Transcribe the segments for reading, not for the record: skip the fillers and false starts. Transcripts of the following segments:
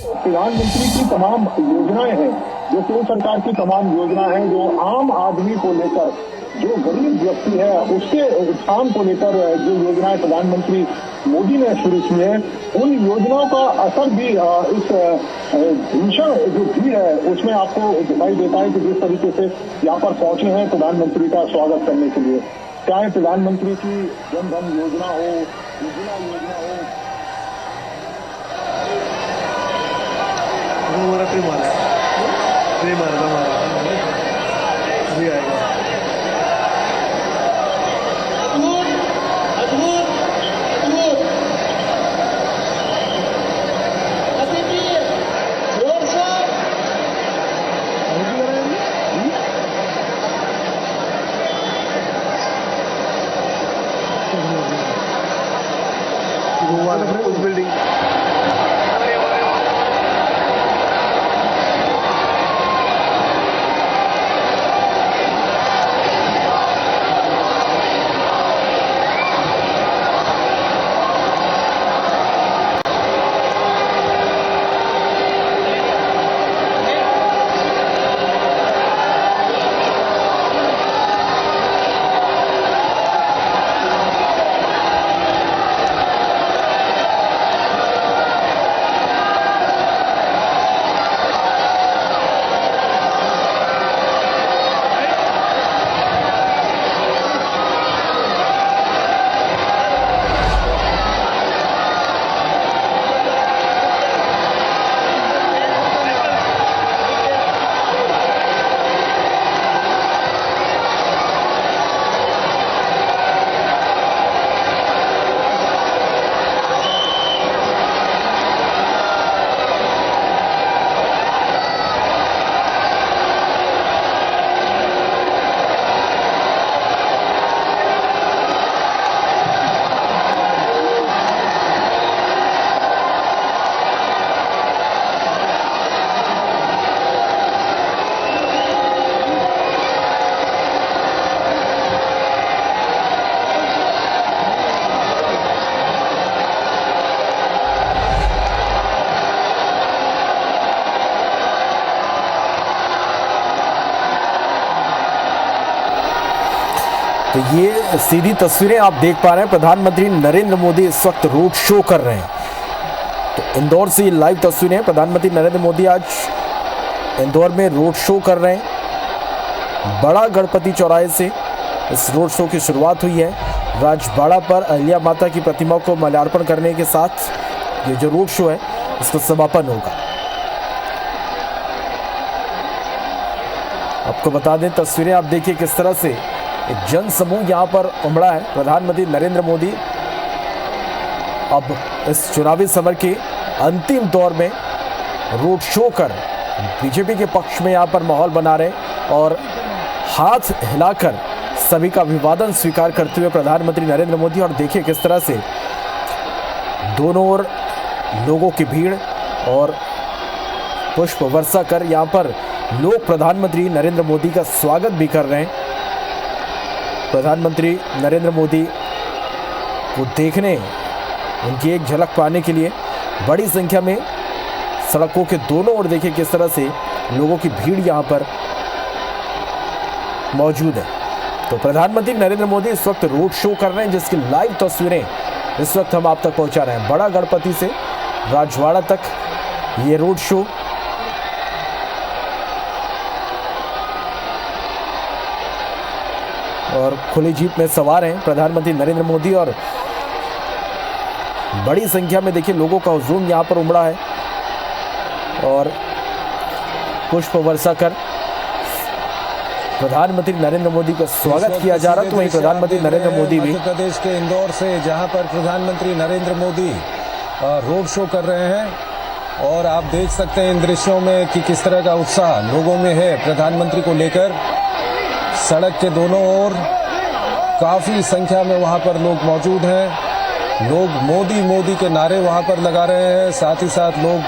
प्रधानमंत्री की तमाम योजनाएं हैं, जो केंद्र सरकार की तमाम योजना है, जो आम आदमी को लेकर, जो गरीब व्यक्ति है उसके उत्थान को लेकर जो योजनाएं प्रधानमंत्री मोदी ने शुरू की है, उन योजनाओं का असर भी इस भीषण जो भीड़ है उसमें आपको दिखाई देता है कि जिस तरीके से यहाँ पर पहुंचे हैं प्रधानमंत्री का स्वागत करने के लिए। चाहे प्रधानमंत्री की जन धन योजना हो, उज्ज्वला योजना हो, हमारा प्रेम आ रहा है, प्रेम आ रहा है, अभी आएगा। उस बिल्डिंग तो ये सीधी तस्वीरें आप देख पा रहे हैं। प्रधानमंत्री नरेंद्र मोदी इस वक्त रोड शो कर रहे हैं। तो इंदौर से लाइव तस्वीरें। प्रधानमंत्री नरेंद्र मोदी आज इंदौर में रोड शो कर रहे हैं। बड़ा गणपति चौराहे से इस रोड शो की शुरुआत हुई है। राजबाड़ा पर अहिल्या माता की प्रतिमा को माल्यार्पण करने के साथ ये जो रोड शो है इसका समापन होगा। आपको बता दें, तस्वीरें आप देखिए किस तरह से एक जन समूह यहां पर उमड़ा है। प्रधानमंत्री नरेंद्र मोदी अब इस चुनावी समर के अंतिम दौर में रोड शो कर बीजेपी के पक्ष में यहां पर माहौल बना रहे और हाथ हिलाकर सभी का अभिवादन स्वीकार करते हुए प्रधानमंत्री नरेंद्र मोदी। और देखिए किस तरह से दोनों ओर लोगों की भीड़ और पुष्प वर्षा कर यहां पर लोग प्रधानमंत्री नरेंद्र मोदी का स्वागत भी कर रहे हैं। प्रधानमंत्री नरेंद्र मोदी को देखने, उनकी एक झलक पाने के लिए बड़ी संख्या में सड़कों के दोनों ओर देखिए किस तरह से लोगों की भीड़ यहां पर मौजूद है। तो प्रधानमंत्री नरेंद्र मोदी इस वक्त रोड शो कर रहे हैं, जिसकी लाइव तस्वीरें इस वक्त हम आप तक पहुंचा रहे हैं। बड़ा गणपति से राजवाड़ा तक ये रोड शो और खुली जीप में सवार हैं प्रधानमंत्री नरेंद्र मोदी और बड़ी संख्या में देखिए लोगों का हुजूम यहां पर उमड़ा है और पुष्प वर्षा कर प्रधानमंत्री नरेंद्र मोदी का स्वागत किया जा रहा है। तो वहीं प्रधानमंत्री नरेंद्र मोदी भी मध्य प्रदेश के इंदौर से, जहां पर प्रधानमंत्री नरेंद्र मोदी रोड शो कर रहे हैं और आप देख सकते हैं इन दृश्यों में कि किस तरह का उत्साह लोगों में है प्रधानमंत्री को लेकर। सड़क के दोनों ओर काफी संख्या में वहां पर लोग मौजूद हैं। लोग मोदी मोदी के नारे वहां पर लगा रहे हैं, साथ ही साथ लोग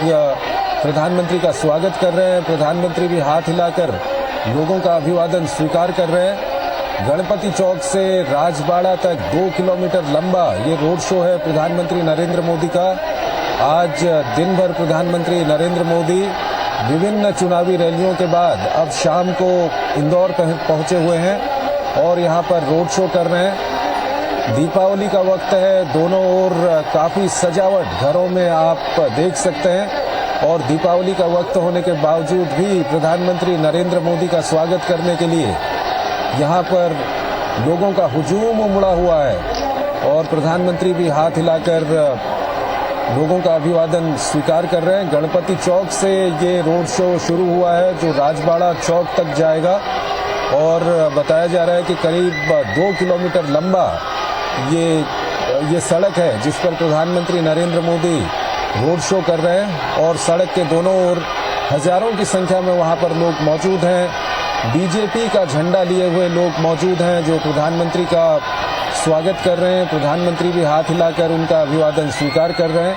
प्रधानमंत्री का स्वागत कर रहे हैं। प्रधानमंत्री भी हाथ हिलाकर लोगों का अभिवादन स्वीकार कर रहे हैं। गणपति चौक से राजबाड़ा तक 2 किलोमीटर लंबा ये रोड शो है प्रधानमंत्री नरेंद्र मोदी का। आज दिन भर प्रधानमंत्री नरेंद्र मोदी विभिन्न चुनावी रैलियों के बाद अब शाम को इंदौर पहुंचे हुए हैं और यहां पर रोड शो कर रहे हैं। दीपावली का वक्त है, दोनों ओर काफी सजावट घरों में आप देख सकते हैं और दीपावली का वक्त होने के बावजूद भी प्रधानमंत्री नरेंद्र मोदी का स्वागत करने के लिए यहां पर लोगों का हुजूम उमड़ा हुआ है और प्रधानमंत्री भी हाथ हिलाकर लोगों का अभिवादन स्वीकार कर रहे हैं। गणपति चौक से ये रोड शो शुरू हुआ है जो राजबाड़ा चौक तक जाएगा और बताया जा रहा है कि करीब 2 किलोमीटर लंबा ये सड़क है जिस पर प्रधानमंत्री नरेंद्र मोदी रोड शो कर रहे हैं और सड़क के दोनों ओर हजारों की संख्या में वहां पर लोग मौजूद हैं। बीजेपी का झंडा लिए हुए लोग मौजूद हैं जो प्रधानमंत्री का स्वागत कर रहे हैं। प्रधानमंत्री भी हाथ हिलाकर उनका अभिवादन स्वीकार कर रहे हैं।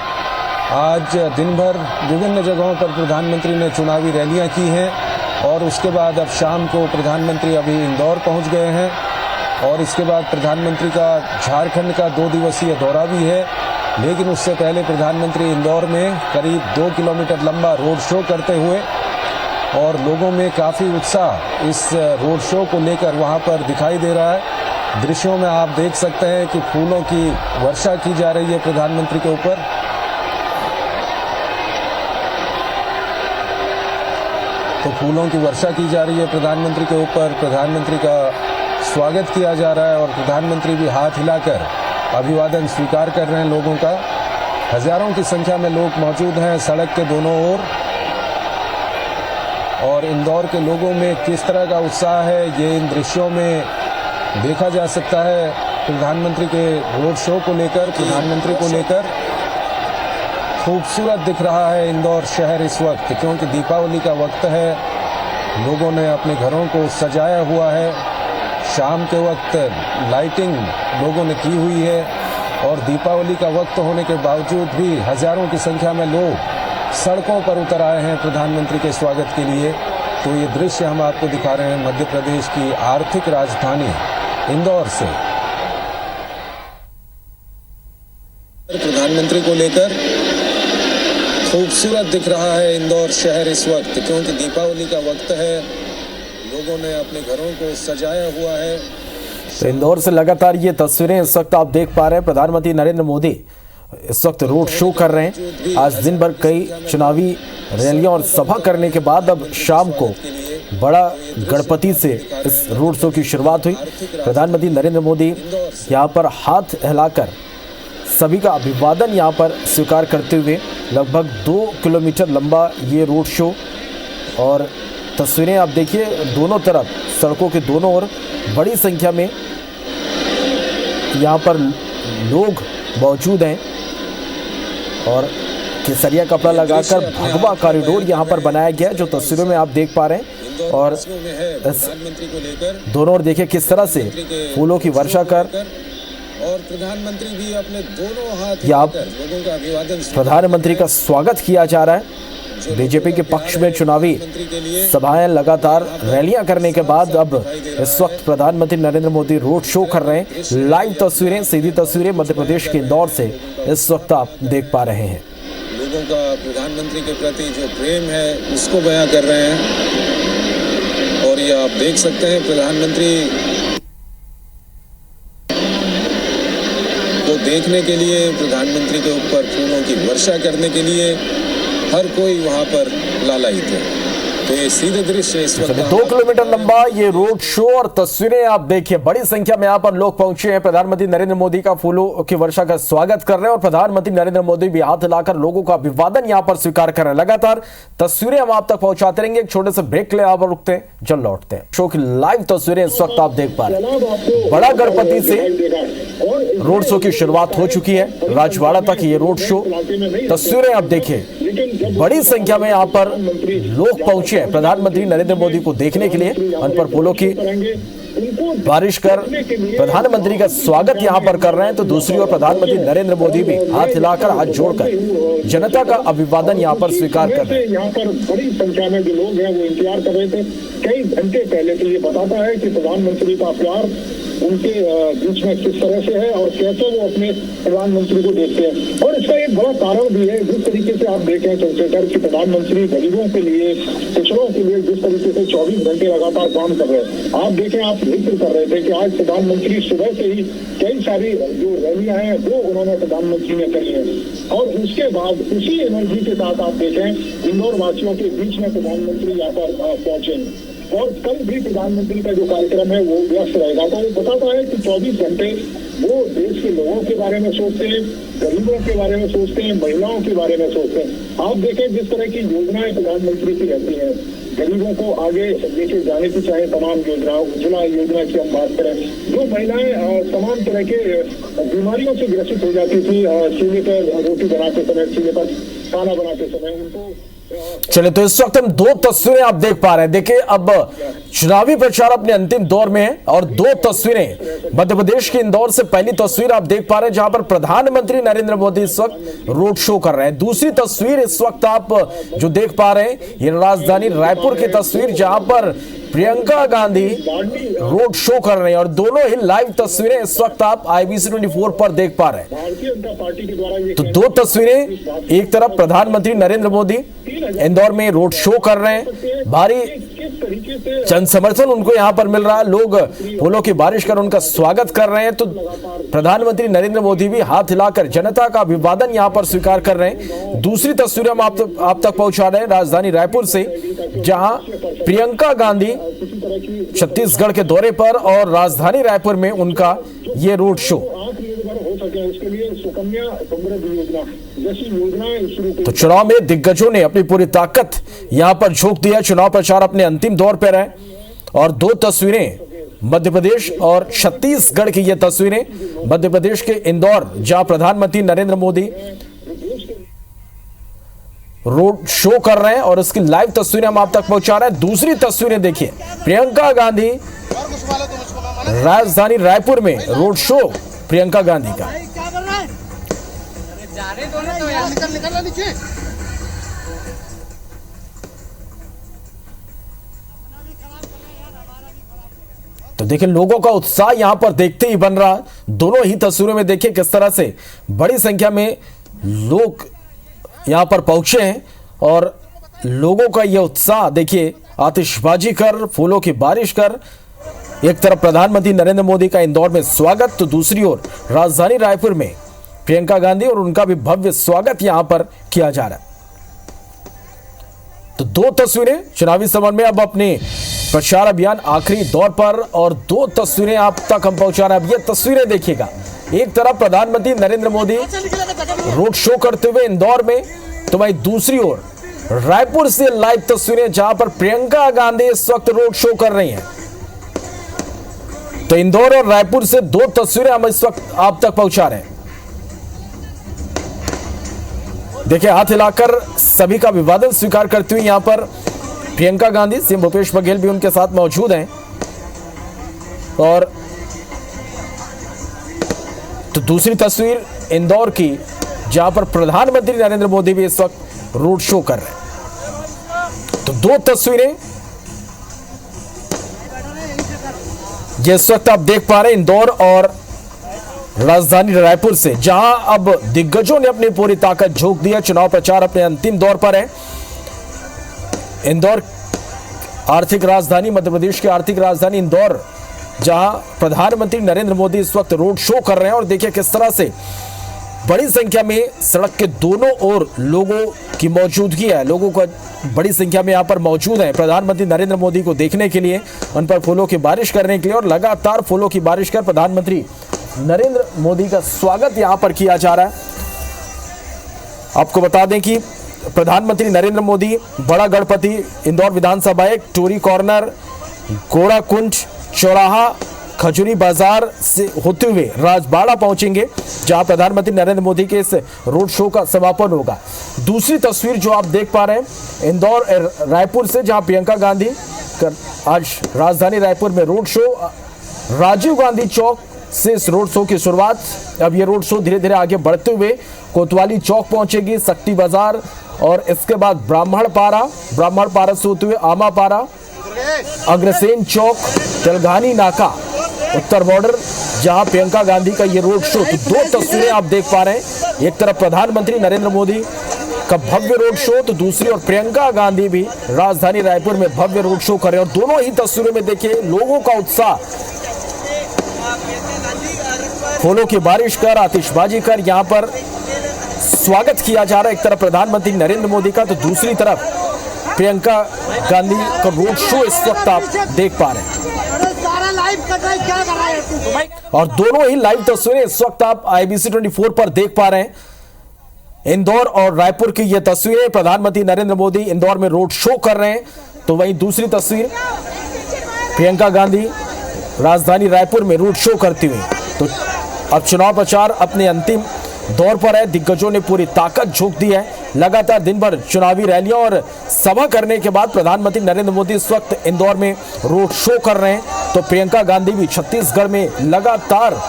आज दिन भर विभिन्न जगहों पर प्रधानमंत्री ने चुनावी रैलियां की हैं और उसके बाद अब शाम को प्रधानमंत्री अभी इंदौर पहुंच गए हैं और इसके बाद प्रधानमंत्री का झारखंड का 2 दिवसीय दौरा भी है। लेकिन उससे पहले प्रधानमंत्री इंदौर में करीब 2 किलोमीटर लंबा रोड शो करते हुए और लोगों में काफी उत्साह इस रोड शो को लेकर वहां पर दिखाई दे रहा है। दृश्यों में आप देख सकते हैं कि फूलों की वर्षा की जा रही है प्रधानमंत्री के ऊपर। तो फूलों की वर्षा की जा रही है प्रधानमंत्री के ऊपर, प्रधानमंत्री का स्वागत किया जा रहा है और प्रधानमंत्री भी हाथ हिलाकर अभिवादन स्वीकार कर रहे हैं लोगों का। हजारों की संख्या में लोग मौजूद हैं सड़क के दोनों ओर और इंदौर के लोगों में किस तरह का उत्साह है ये इन दृश्यों में देखा जा सकता है। प्रधानमंत्री के रोड शो को लेकर, प्रधानमंत्री को लेकर खूबसूरत दिख रहा है इंदौर शहर इस वक्त क्योंकि दीपावली का वक्त है। लोगों ने अपने घरों को सजाया हुआ है। शाम के वक्त लाइटिंग लोगों ने की हुई है और दीपावली का वक्त होने के बावजूद भी हजारों की संख्या में लोग सड़कों पर उतर आए हैं प्रधानमंत्री के स्वागत के लिए। तो ये दृश्य हम आपको दिखा रहे हैं मध्य प्रदेश की आर्थिक राजधानी इंदौर से। प्रधानमंत्री को लेकर खूबसूरत दिख रहा है इंदौर शहर इस वक्त क्योंकि दीपावली का वक्त है। लोगों ने अपने घरों को सजाया हुआ है। तो इंदौर से लगातार ये तस्वीरें इस वक्त आप देख पा रहे हैं। प्रधानमंत्री नरेंद्र मोदी इस वक्त रोड शो कर रहे हैं। आज दिन भर कई चुनावी रैलियां और सभा करने के बाद अब शाम को बड़ा गणपति से इस रोड शो की शुरुआत हुई। प्रधानमंत्री नरेंद्र मोदी यहां पर हाथ हिलाकर सभी का अभिवादन यहां पर स्वीकार करते हुए लगभग 2 किलोमीटर लंबा ये रोड शो और तस्वीरें आप देखिए दोनों तरफ सड़कों के दोनों ओर बड़ी संख्या में यहां पर लोग मौजूद हैं और केसरिया कपड़ा लगाकर भगवा कॉरिडोर यहां पर बनाया गया है जो तस्वीरों में आप देख पा रहे हैं। और दोनों ओर देखिए किस तरह से फूलों की वर्षा कर और प्रधानमंत्री भी अपने दोनों हाथ यहाँ लोगों का अभिवादन प्रधानमंत्री का स्वागत किया जा रहा है। बीजेपी के पक्ष में चुनावी सभाएं लगातार रैलियां करने के बाद अब इस वक्त प्रधानमंत्री नरेंद्र मोदी रोड शो कर रहे हैं। लाइव तस्वीरें, सीधी तस्वीरें मध्य प्रदेश के इंदौर से इस वक्त आप देख पा रहे हैं। लोगों का प्रधानमंत्री के प्रति जो प्रेम है उसको बयां कर रहे हैं और ये आप देख सकते हैं प्रधानमंत्री को देखने के लिए, प्रधानमंत्री के ऊपर फूलों की वर्षा करने के लिए हर कोई वहां पर लालायित है। तो ये सीधे दृश्य इस वक्त 2 किलोमीटर लंबा ये रोड शो और तस्वीरें आप देखिए बड़ी संख्या में यहाँ पर लोग पहुंचे हैं। प्रधानमंत्री नरेंद्र मोदी का फूलों की वर्षा का स्वागत कर रहे हैं और प्रधानमंत्री नरेंद्र मोदी भी हाथ हिलाकर लोगों का अभिवादन यहाँ पर स्वीकार कर रहे हैं। लगातार तस्वीरें हम आप तक पहुंचाते रहेंगे। एक छोटे से ब्रेक के लिए यहाँ पर रुकते हैं, जल लौटते हैं। शो की लाइव तस्वीरें इस वक्त आप देख पा रहे हैं। बड़ा गणपति से रोड शो की शुरुआत हो चुकी है, राजवाड़ा तक ये रोड शो। तस्वीरें आप देखिए बड़ी संख्या में यहाँ पर लोग पहुंचे हैं प्रधानमंत्री नरेंद्र मोदी को देखने के लिए। उन पर फूलों की बारिश कर प्रधानमंत्री का स्वागत यहां पर कर रहे हैं। तो दूसरी ओर प्रधानमंत्री नरेंद्र मोदी भी हाथ हिलाकर, हाथ जोड़कर जनता का अभिवादन यहां पर स्वीकार कर रहे हैं। यहाँ पर बड़ी संख्या में जो लोग हैं वो इंतजार कर रहे थे कई घंटे पहले से। ये बताता है कि प्रधानमंत्री का प्यार उनके बीच में किस तरह से है और कैसे वो अपने प्रधानमंत्री को देखते हैं। और इसका एक बड़ा कारण भी है, जिस तरीके से आप देखें चंद्रशेखर कि प्रधानमंत्री गरीबों के लिए, पिछड़ों के लिए जिस तरीके से 24 घंटे लगातार काम कर रहे हैं। आप देखें, आप जिक्र कर रहे थे कि आज प्रधानमंत्री सुबह से ही कई सारी जो रैलियां हैं वो उन्होंने प्रधानमंत्री ने करी है, और उसके बाद उसी एनर्जी के साथ आप देखें इंदौर वासियों के बीच में प्रधानमंत्री यहाँ पर पहुंचे और कल भी प्रधानमंत्री का जो कार्यक्रम है वो व्यस्त रहेगा। तो वो बताता है कि 24 घंटे वो देश के लोगों के बारे में सोचते हैं, गरीबों के बारे में सोचते हैं, महिलाओं के बारे में सोचते हैं। आप देखें जिस तरह की योजनाएं प्रधानमंत्री की रहती हैं, गरीबों को आगे लेके जाने की चाहे तमाम योजना, उज्ज्वला योजना की हम बात करें, जो महिलाएं तमाम तरह के बीमारियों से ग्रसित हो जाती थी, चूल्हे पर रोटी बनाते समय, चूल्हे पर खाना बनाते समय, उनको चले तो इस वक्त हम दो तस्वीरें आप देख पा रहे हैं। देखिए अब चुनावी प्रचार अपने अंतिम दौर में है और दो तस्वीरें मध्य प्रदेश के इंदौर से पहली तस्वीर आप देख पा रहे हैं जहां पर प्रधानमंत्री नरेंद्र मोदी इस वक्त रोड शो कर रहे हैं। दूसरी तस्वीर इस वक्त आप जो देख पा रहे हैं ये राजधानी रायपुर की तस्वीर जहां पर प्रियंका गांधी रोड शो कर रहे हैं और दोनों ही लाइव तस्वीरें इस वक्त आप IBC 24 पर देख पा रहे हैं। भारतीय जनता पार्टी के द्वारा तो दो तस्वीरें, एक तरफ प्रधानमंत्री नरेंद्र मोदी इंदौर में रोड शो कर रहे हैं, भारी जन समर्थन उनको यहां पर मिल रहा है, लोग फूलों की बारिश कर उनका स्वागत कर रहे हैं। तो प्रधानमंत्री नरेंद्र मोदी भी हाथ हिलाकर जनता का अभिवादन यहां पर स्वीकार कर रहे हैं। दूसरी तस्वीर हम आप तक पहुंचा रहे हैं राजधानी रायपुर से जहां प्रियंका गांधी छत्तीसगढ़ के दौरे पर और राजधानी रायपुर में उनका ये रोड शो। हो सके उसके लिए सुकन्या समृद्धि योजना जैसी योजनाएं शुरू की। तो चुनाव में दिग्गजों ने अपनी पूरी ताकत यहां पर झोंक दिया। चुनाव प्रचार अपने अंतिम दौर पर है और दो तस्वीरें मध्य प्रदेश और छत्तीसगढ़ की ये तस्वीरें मध्य प्रदेश के इंदौर जहां प्रधानमंत्री नरेंद्र मोदी रोड शो कर रहे हैं और इसकी लाइव तस्वीरें हम आप तक पहुंचा रहे हैं। दूसरी तस्वीरें देखिए, प्रियंका गांधी राजधानी रायपुर में रोड शो प्रियंका गांधी का। तो देखिए लोगों का उत्साह यहां पर देखते ही बन रहा। दोनों ही तस्वीरों में देखिए किस तरह से बड़ी संख्या में लोग यहां पर पहुंचे हैं और लोगों का यह उत्साह देखिए, आतिशबाजी कर, फूलों की बारिश कर, एक तरफ प्रधानमंत्री नरेंद्र मोदी का इंदौर में स्वागत तो दूसरी ओर राजधानी रायपुर में प्रियंका गांधी और उनका भी भव्य स्वागत यहां पर किया जा रहा है। तो दो तस्वीरें चुनावी समर में अब अपने प्रचार अभियान आखिरी दौर पर और दो तस्वीरें आप तक हम पहुंचा रहे हैं। अब ये तस्वीरें देखिएगा, एक तरफ प्रधानमंत्री नरेंद्र मोदी रोड शो करते हुए इंदौर में, तो वहीं दूसरी ओर रायपुर से लाइव तस्वीरें जहां पर प्रियंका गांधी इस वक्त रोड शो कर रही हैं। तो इंदौर और रायपुर से दो तस्वीरें हम इस वक्त आप तक पहुंचा रहे हैं। देखिए हाथ हिलाकर सभी का अभिवादन स्वीकार करते हुए यहां पर प्रियंका गांधी, सीएम भूपेश बघेल भी उनके साथ मौजूद हैं। और तो दूसरी तस्वीर इंदौर की जहां पर प्रधानमंत्री नरेंद्र मोदी भी इस वक्त रोड शो कर रहे हैं। तो दो तस्वीरें जिस वक्त आप देख पा रहे हैं इंदौर और राजधानी रायपुर से, जहां अब दिग्गजों ने अपनी पूरी ताकत झोंक दिया। चुनाव प्रचार अपने अंतिम दौर पर है। इंदौर आर्थिक राजधानी, मध्य प्रदेश की आर्थिक राजधानी इंदौर, जहां प्रधानमंत्री नरेंद्र मोदी इस वक्त रोड शो कर रहे हैं और देखिए किस तरह से बड़ी संख्या में सड़क के दोनों ओर लोगों की मौजूदगी है। लोगों का बड़ी संख्या में यहां पर मौजूद है प्रधानमंत्री नरेंद्र मोदी को देखने के लिए, उन पर फूलों की बारिश करने के लिए और लगातार फूलों की बारिश कर प्रधानमंत्री नरेंद्र मोदी का स्वागत यहां पर किया जा रहा है। आपको बता दें कि प्रधानमंत्री नरेंद्र मोदी बड़ा गणपति, इंदौर विधानसभा एक, टोरी कॉर्नर, गोड़ा कुंज चौराहा, खजूरी बाजार से होते हुए राजबाड़ा पहुंचेंगे जहां प्रधानमंत्री नरेंद्र मोदी के इस रोड शो का समापन होगा। दूसरी तस्वीर जो आप देख पा रहे हैं इंदौर रायपुर से, जहां प्रियंका गांधी आज राजधानी रायपुर में रोड शो, राजीव गांधी चौक से इस रोड शो की शुरुआत। अब ये रोड शो धीरे धीरे आगे बढ़ते हुए कोतवाली चौक पहुंचेगी, शक्ति बाजार और इसके बाद ब्राह्मण पारा से होते हुए आमा पारा, अग्रसेन चौक, तेलघानी नाका उत्तर बॉर्डर, जहां प्रियंका गांधी का ये रोड शो। तो दो तस्वीरें आप देख पा रहे हैं, एक तरफ प्रधानमंत्री नरेंद्र मोदी का भव्य रोड शो, तो दूसरी ओर प्रियंका गांधी भी राजधानी रायपुर में भव्य रोड शो कर रहे हैं। और दोनों ही तस्वीरों में देखिए लोगों का उत्साह, फूलों की बारिश कर, आतिशबाजी कर यहाँ पर स्वागत किया जा रहा है। एक तरफ प्रधानमंत्री नरेंद्र मोदी का, तो दूसरी तरफ प्रियंका गांधी का रोड शो इस वक्त आप देख पा रहे हैं। और दोनों ही लाइव तस्वीरें इस वक्त आप IBC 24 पर देख पा रहे हैं। इंदौर और रायपुर की ये तस्वीरें, प्रधानमंत्री नरेंद्र मोदी इंदौर में रोड शो कर रहे हैं, तो वहीं दूसरी तस्वीर प्रियंका गांधी राजधानी रायपुर में रोड शो करती हुई। तो अब चुनाव प्रचार अपने अंतिम दौर पर है। दिग्गजों ने पूरी ताकत झोंक दी है। लगातार दिन भर चुनावी रैलियां और सभा करने के बाद प्रधानमंत्री नरेंद्र मोदी इस वक्त इंदौर में रोड शो कर रहे हैं, तो प्रियंका गांधी भी छत्तीसगढ़ में लगातार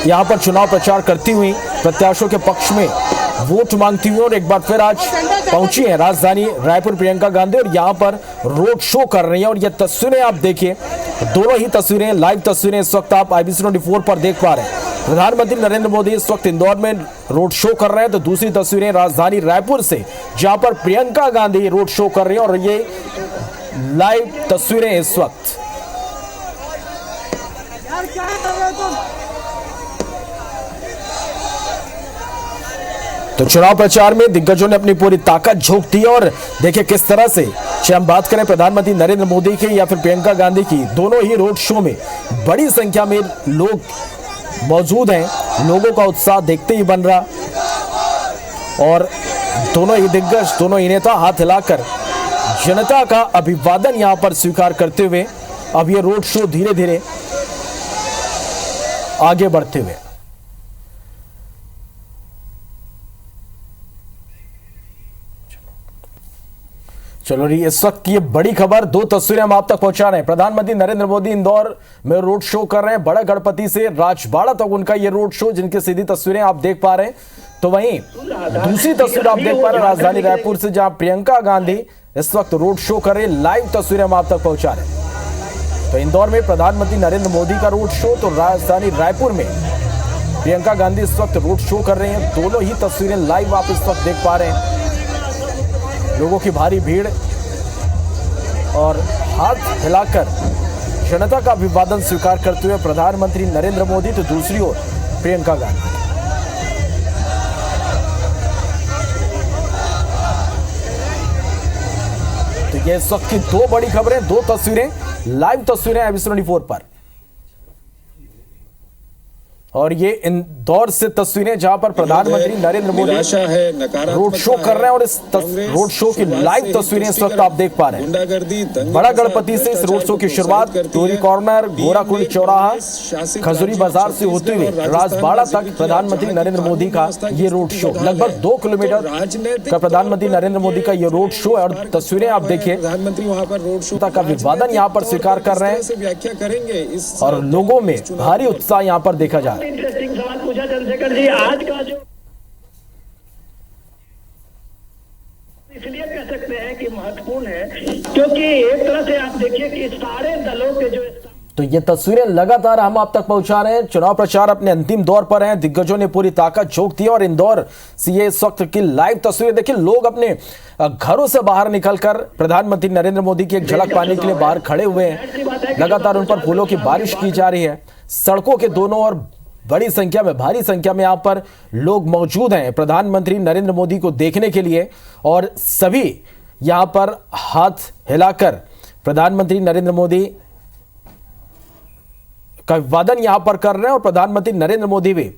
यहां पर चुनाव प्रचार करती हुई प्रत्याशियों के पक्ष में वोट मांगती हुई और एक बार फिर आज पहुंची है राजधानी रायपुर प्रियंका गांधी और यहां पर रोड शो कर रही हैं। और ये तस्वीरें आप देखिए, दोनों ही तस्वीरें लाइव तस्वीरें इस वक्त आप IBC 24 पर देख पा रहे हैं। प्रधानमंत्री नरेंद्र मोदी इस वक्त इंदौर में रोड शो कर रहे हैं, तो दूसरी तस्वीरें राजधानी रायपुर से, जहां पर प्रियंका गांधी रोड शो कर रही हैं। और ये लाइव तस्वीरें इस वक्त तो चुनाव प्रचार में दिग्गजों ने अपनी पूरी ताकत झोंक दी। और देखिए किस तरह से, चाहे हम बात करें प्रधानमंत्री नरेंद्र मोदी की या फिर प्रियंका गांधी की, दोनों ही रोड शो में बड़ी संख्या में लोग मौजूद हैं। लोगों का उत्साह देखते ही बन रहा। और दोनों ही दिग्गज, दोनों ही नेता हाथ हिलाकर जनता का अभिवादन यहां पर स्वीकार करते हुए अब ये रोड शो धीरे धीरे आगे बढ़ते हुए। चलो जी, इस वक्त की ये बड़ी खबर, दो तस्वीरें हम आप तक पहुंचा रहे हैं। प्रधानमंत्री नरेंद्र मोदी इंदौर में रोड शो कर रहे हैं, बड़ा गणपति से राजबाड़ा तक उनका ये रोड शो, जिनकी सीधी तस्वीरें आप देख पा रहे हैं। तो वहीं दूसरी तस्वीर आप देख पा रहे हैं राजधानी रायपुर से, जहां प्रियंका गांधी इस वक्त रोड शो कर रहे हैं। लाइव तस्वीरें हम आप तक पहुंचा रहे हैं। तो इंदौर में प्रधानमंत्री नरेंद्र मोदी का रोड शो, तो राजधानी रायपुर में प्रियंका गांधी इस वक्त रोड शो कर रहे हैं। दोनों ही तस्वीरें लाइव आप इस वक्त देख पा रहे हैं। लोगों की भारी भीड़ और हाथ हिलाकर जनता का अभिवादन स्वीकार करते हुए प्रधानमंत्री नरेंद्र मोदी, तो दूसरी ओर प्रियंका गांधी। तो ये इस वक्त की दो बड़ी खबरें, दो तस्वीरें, लाइव तस्वीरें IBC 24 पर। और ये इंदौर से तस्वीरें, जहां पर प्रधानमंत्री नरेंद्र मोदी रोड शो कर रहे हैं। और इस रोड शो की लाइव तस्वीरें इस वक्त आप देख पा रहे हैं। बड़ा गणपति से इस रोड शो की शुरुआत टोरी कॉर्नर, गोराकुंड चौराहा, खजूरी बाजार से होते हुए राजबाड़ा तक प्रधानमंत्री नरेंद्र मोदी का ये रोड शो। लगभग 2 किलोमीटर का प्रधानमंत्री नरेंद्र मोदी का ये रोड शो है। और तस्वीरें आप देखिए, प्रधानमंत्री वहां पर रोड शो का अभिवादन यहाँ पर स्वीकार कर रहे हैं। व्याख्या करेंगे और लोगों में भारी उत्साह यहाँ पर देखा जा रहा है। इंटरेस्टिंग सवाल पूछा चंद्रशेखर जी, आज का जो इसलिए कह सकते हैं कि महत्वपूर्ण है क्योंकि एक तरह से आप देखिए कि सारे दलों के जो, तो ये तस्वीरें लगातार हम आप तक पहुंचा रहे हैं। चुनाव प्रचार अपने अंतिम दौर पर है। दिग्गजों ने पूरी ताकत झोंक दी और इंदौर से ये इस वक्त की लाइव तस्वीरें देखिए। लोग अपने घरों से बाहर निकलकर प्रधानमंत्री नरेंद्र मोदी की एक झलक पाने के लिए बाहर खड़े हुए हैं। लगातार उन पर फूलों की बारिश की जा रही है। सड़कों के दोनों ओर बड़ी संख्या में, भारी संख्या में यहां पर लोग मौजूद हैं प्रधानमंत्री नरेंद्र मोदी को देखने के लिए। और सभी यहां पर हाथ हिलाकर प्रधानमंत्री नरेंद्र मोदी का अभिवादन यहां पर कर रहे हैं। और प्रधानमंत्री नरेंद्र मोदी भी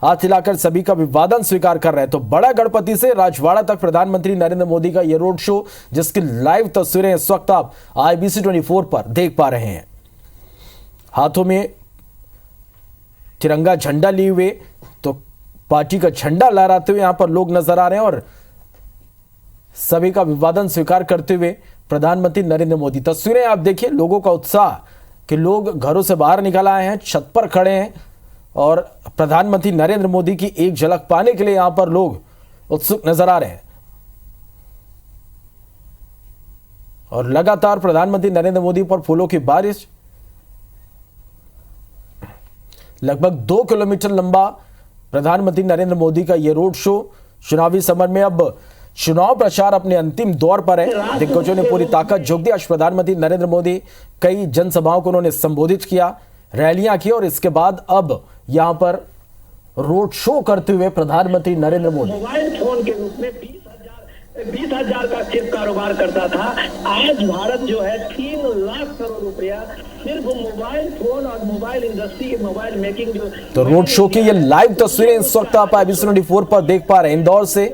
हाथ हिलाकर सभी का अभिवादन स्वीकार कर रहे हैं। तो बड़ा गणपति से राजवाड़ा तक प्रधानमंत्री नरेंद्र मोदी का यह रोड शो, जिसकी लाइव तस्वीरें इस वक्त आप IBC 24 पर देख पा रहे हैं। हाथों में तिरंगा झंडा लिए हुए, तो पार्टी का झंडा लहराते हुए यहां पर लोग नजर आ रहे हैं। और सभी का अभिवादन स्वीकार करते हुए प्रधानमंत्री नरेंद्र मोदी। तस्वीरें आप देखिए, लोगों का उत्साह कि लोग घरों से बाहर निकल आए हैं, छत पर खड़े हैं और प्रधानमंत्री नरेंद्र मोदी की एक झलक पाने के लिए यहां पर लोग उत्सुक नजर आ रहे हैं। और लगातार प्रधानमंत्री नरेंद्र मोदी पर फूलों की बारिश लगभग 2 किलोमीटर लंबा प्रधानमंत्री नरेंद्र मोदी का ये रोड शो। चुनावी समर में अब चुनाव प्रचार अपने अंतिम दौर पर है। दिग्गजों ने पूरी ताकत झोंक दी। आज प्रधानमंत्री नरेंद्र मोदी कई जनसभाओं को उन्होंने संबोधित किया, रैलियां की और इसके बाद अब यहां पर रोड शो करते हुए प्रधानमंत्री नरेंद्र मोदी मोबाइल फोन के रूप में 20,000 का सिर्फ कारोबार करता था। आज भारत जो है 3 लाख करोड़ रुपया सिर्फ मोबाइल फोन और मोबाइल इंडस्ट्री के मोबाइल मेकिंग जो तो रोड शो की ये लाइव तस्वीरें इस वक्त आप IBC24 पर देख पा रहे हैं इंदौर से।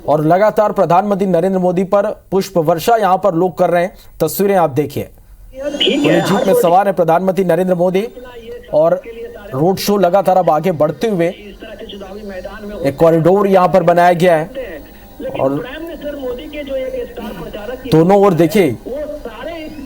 और लगातार प्रधानमंत्री नरेंद्र मोदी पर पुष्प वर्षा यहां पर लोग कर रहे हैं। तस्वीरें आप देखिए। पूरी जीप में सवार है प्रधानमंत्री नरेंद्र मोदी और रोड शो लगातार अब आगे बढ़ते हुए एक कॉरिडोर यहां पर बनाया गया है और प्राइम मिनिस्टर मोदी के जो एक स्टार प्रचारक दोनों ओर देखिए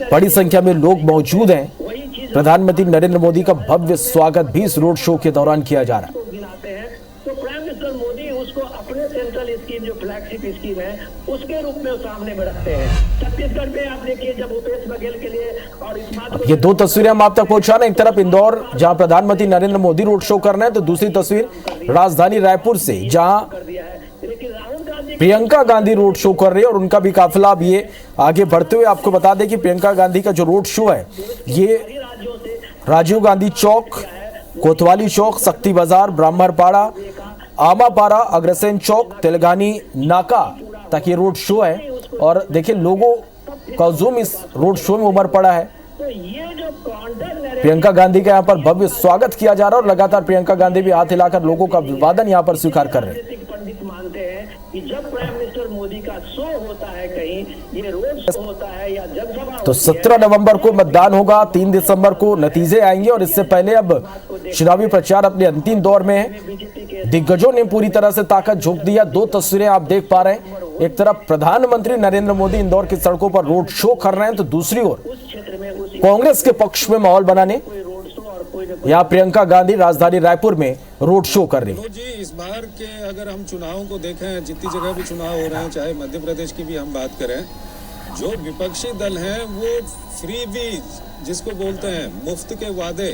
बड़ी संख्या में लोग मौजूद हैं। प्रधानमंत्री नरेंद्र मोदी का भव्य स्वागत भी इस रोड शो के दौरान किया जा रहा है। गिनाते हैं तो प्राइम मिनिस्टर मोदी उसको अपने सेंट्रल स्कीम जो फ्लैगशिप स्कीम है उसके रूप में सामने में रखते हैं। छत्तीसगढ़ में आप देखिए जब भूपेश बघेल के लिए और इस बात को ये दो तस्वीरें हम आप तक पहुंचा रहे हैं। एक तरफ इंदौर जहां प्रधानमंत्री नरेंद्र मोदी रोड शो कर रहे हैं तो दूसरी तस्वीर राजधानी रायपुर से जहां कर दिया है। लेकिन राहुल गांधी प्रियंका गांधी रोड शो कर रही है और उनका भी काफिला अब ये आगे बढ़ते हुए आपको बता दें कि प्रियंका गांधी का जो रोड शो है ये राज्यों से राजीव गांधी चौक, कोतवाली चौक, शक्ति बाजार, ब्राह्मणपाड़ा, आमापाड़ा, अग्रसेन चौक, तेलंगानी नाका तक ये रोड शो है। और देखिए लोगों का जुम इस रोड शो में उमड़ पड़ा है। तो ये जो कॉन्टेंट प्रियंका गांधी का यहाँ पर भव्य स्वागत किया जा रहा है और लगातार प्रियंका गांधी भी हाथ हिलाकर लोगों का अभिवादन यहाँ पर स्वीकार कर रहे हैं। पंडित मानते हैं कि जब प्राइम मिनिस्टर मोदी का शो होता है कहीं, ये रोड शो होता है या जनसभा तो 17 नवंबर को मतदान होगा, 3 दिसंबर को नतीजे आएंगे और इससे पहले अब चुनावी प्रचार अपने अंतिम दौर में है। दिग्गजों ने पूरी तरह से ताकत झोंक दिया। 2 तस्वीरें आप देख पा रहे हैं। एक तरफ प्रधानमंत्री नरेंद्र मोदी इंदौर की सड़कों पर रोड शो कर रहे हैं तो दूसरी ओर कांग्रेस के पक्ष में माहौल बनाने यहाँ प्रियंका गांधी राजधानी रायपुर में रोड शो कर रही है। जी इस बार के अगर हम चुनावों को देखें, जितनी जगह भी चुनाव हो रहे हैं, चाहे मध्य प्रदेश की भी हम बात करें, जो विपक्षी दल हैं वो फ्री बीज जिसको बोलते हैं मुफ्त के वादे,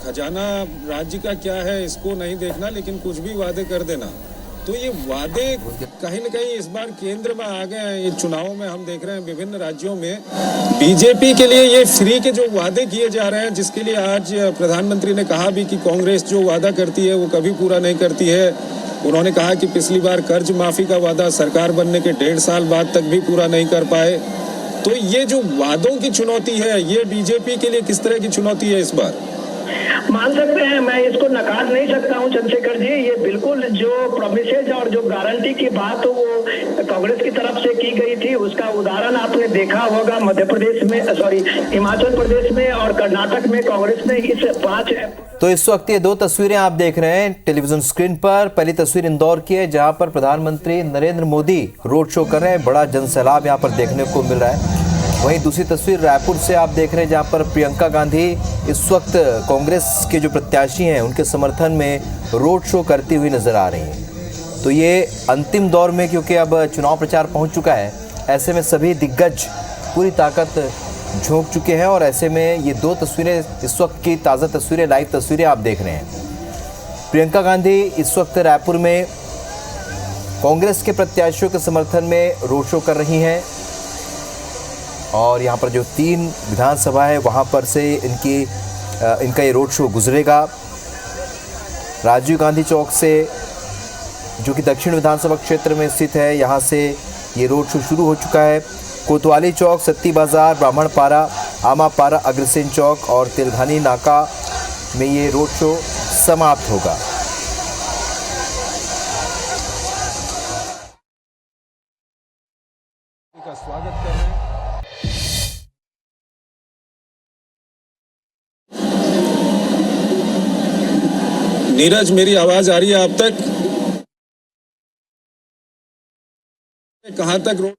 खजाना राज्य का क्या है इसको नहीं देखना लेकिन कुछ भी वादे कर देना। तो ये वादे कहीं न कहीं इस बार केंद्र में आ गए हैं। ये चुनावों में हम देख रहे हैं विभिन्न राज्यों में बीजेपी के लिए ये फ्री के जो वादे किए जा रहे हैं, जिसके लिए आज प्रधानमंत्री ने कहा भी कि कांग्रेस जो वादा करती है वो कभी पूरा नहीं करती है। उन्होंने कहा कि पिछली बार कर्ज माफी का वादा सरकार बनने के 1.5 साल बाद तक भी पूरा नहीं कर पाए। तो ये जो वादों की चुनौती है ये बीजेपी के लिए किस तरह की चुनौती है इस बार? मान सकते हैं, मैं इसको नकार नहीं सकता हूं चंद्रशेखर जी। ये बिल्कुल जो प्रोमिसेज और जो गारंटी की बात वो कांग्रेस की तरफ से की गई थी, उसका उदाहरण आपने देखा होगा मध्य प्रदेश में, हिमाचल प्रदेश में और कर्नाटक में कांग्रेस ने इस 5। तो इस वक्त ये 2 तस्वीरें आप देख रहे हैं टेलीविजन स्क्रीन पर। पहली तस्वीर इंदौर की है जहां पर प्रधानमंत्री नरेंद्र मोदी रोड शो कर रहे हैं। बड़ा जनसैलाब यहां पर देखने को मिल रहा है। वहीं दूसरी तस्वीर रायपुर से आप देख रहे हैं जहां पर प्रियंका गांधी इस वक्त कांग्रेस के जो प्रत्याशी हैं उनके समर्थन में रोड शो करती हुई नजर आ रही हैं। तो ये अंतिम दौर में, क्योंकि अब चुनाव प्रचार पहुंच चुका है, ऐसे में सभी दिग्गज पूरी ताकत झोंक चुके हैं और ऐसे में ये 2 तस्वीरें इस वक्त की ताज़ा तस्वीरें, लाइव तस्वीरें आप देख रहे हैं। प्रियंका गांधी इस वक्त रायपुर में कांग्रेस के प्रत्याशियों के समर्थन में रोड शो कर रही हैं और यहाँ पर जो 3 विधानसभा है वहाँ पर से इनका ये रोड शो गुजरेगा। राजीव गांधी चौक से, जो कि दक्षिण विधानसभा क्षेत्र में स्थित है, यहाँ से ये रोड शो शुरू हो चुका है। कोतवाली चौक, शक्ति बाजार, ब्राह्मणपाड़ा, आमापाड़ा, अग्रसेन चौक और तेलंगानी नाका में ये रोड शो समाप्त होगा। का स्वागत कर रहे हैं। नीरज, मेरी आवाज आ रही है आप तक? कहां तक रोड